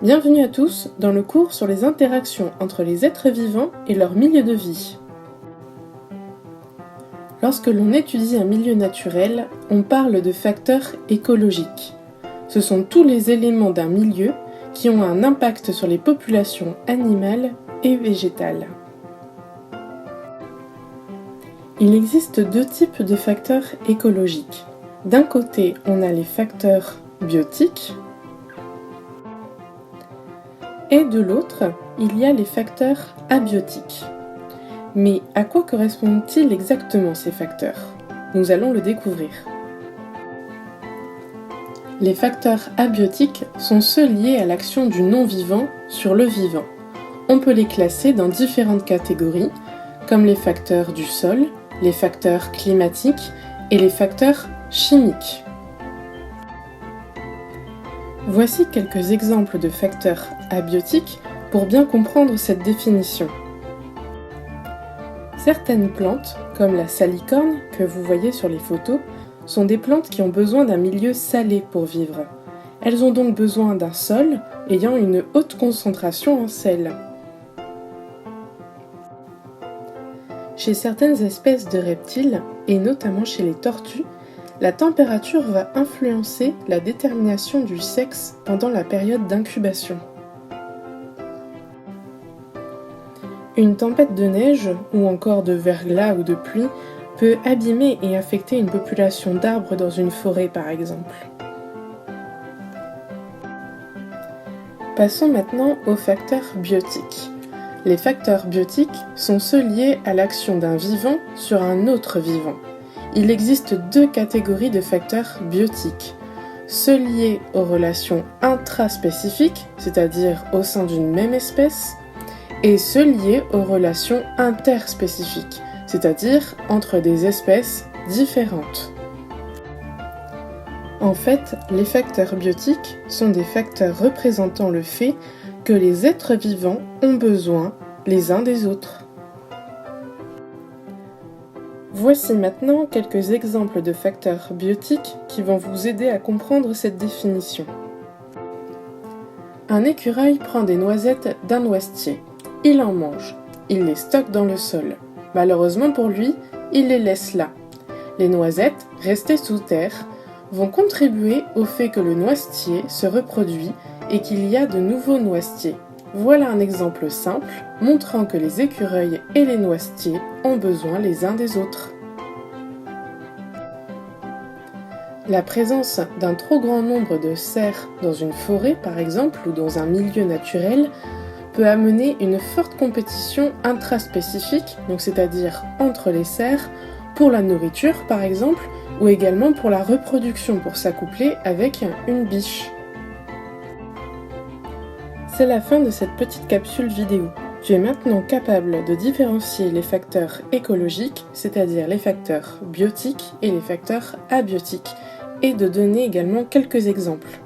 Bienvenue à tous dans le cours sur les interactions entre les êtres vivants et leur milieu de vie. Lorsque l'on étudie un milieu naturel, on parle de facteurs écologiques. Ce sont tous les éléments d'un milieu qui ont un impact sur les populations animales et végétales. Il existe deux types de facteurs écologiques. D'un côté, on a les facteurs biotiques, et de l'autre, il y a les facteurs abiotiques. Mais à quoi correspondent-ils exactement ces facteurs? Nous allons le découvrir. Les facteurs abiotiques sont ceux liés à l'action du non-vivant sur le vivant. On peut les classer dans différentes catégories, comme les facteurs du sol, les facteurs climatiques et les facteurs chimiques. Voici quelques exemples de facteurs abiotiques pour bien comprendre cette définition. Certaines plantes, comme la salicorne que vous voyez sur les photos, sont des plantes qui ont besoin d'un milieu salé pour vivre. Elles ont donc besoin d'un sol ayant une haute concentration en sel. Chez certaines espèces de reptiles, et notamment chez les tortues, la température va influencer la détermination du sexe pendant la période d'incubation. Une tempête de neige ou encore de verglas ou de pluie peut abîmer et affecter une population d'arbres dans une forêt par exemple. Passons maintenant aux facteurs biotiques. Les facteurs biotiques sont ceux liés à l'action d'un vivant sur un autre vivant. Il existe deux catégories de facteurs biotiques. Ceux liés aux relations intraspécifiques, c'est-à-dire au sein d'une même espèce, et ceux liés aux relations interspécifiques, c'est-à-dire entre des espèces différentes. En fait, les facteurs biotiques sont des facteurs représentant le fait que les êtres vivants ont besoin les uns des autres. Voici maintenant quelques exemples de facteurs biotiques qui vont vous aider à comprendre cette définition. Un écureuil prend des noisettes d'un noisetier. Il en mange. Il les stocke dans le sol. Malheureusement pour lui, il les laisse là. Les noisettes, restées sous terre, vont contribuer au fait que le noisetier se reproduit et qu'il y a de nouveaux noisetiers. Voilà un exemple simple montrant que les écureuils et les noisetiers ont besoin les uns des autres. La présence d'un trop grand nombre de cerfs dans une forêt par exemple ou dans un milieu naturel peut amener une forte compétition intraspécifique, donc c'est-à-dire entre les cerfs, pour la nourriture par exemple, ou également pour la reproduction, pour s'accoupler avec une biche. C'est la fin de cette petite capsule vidéo. Tu es maintenant capable de différencier les facteurs écologiques, c'est-à-dire les facteurs biotiques et les facteurs abiotiques, et de donner également quelques exemples.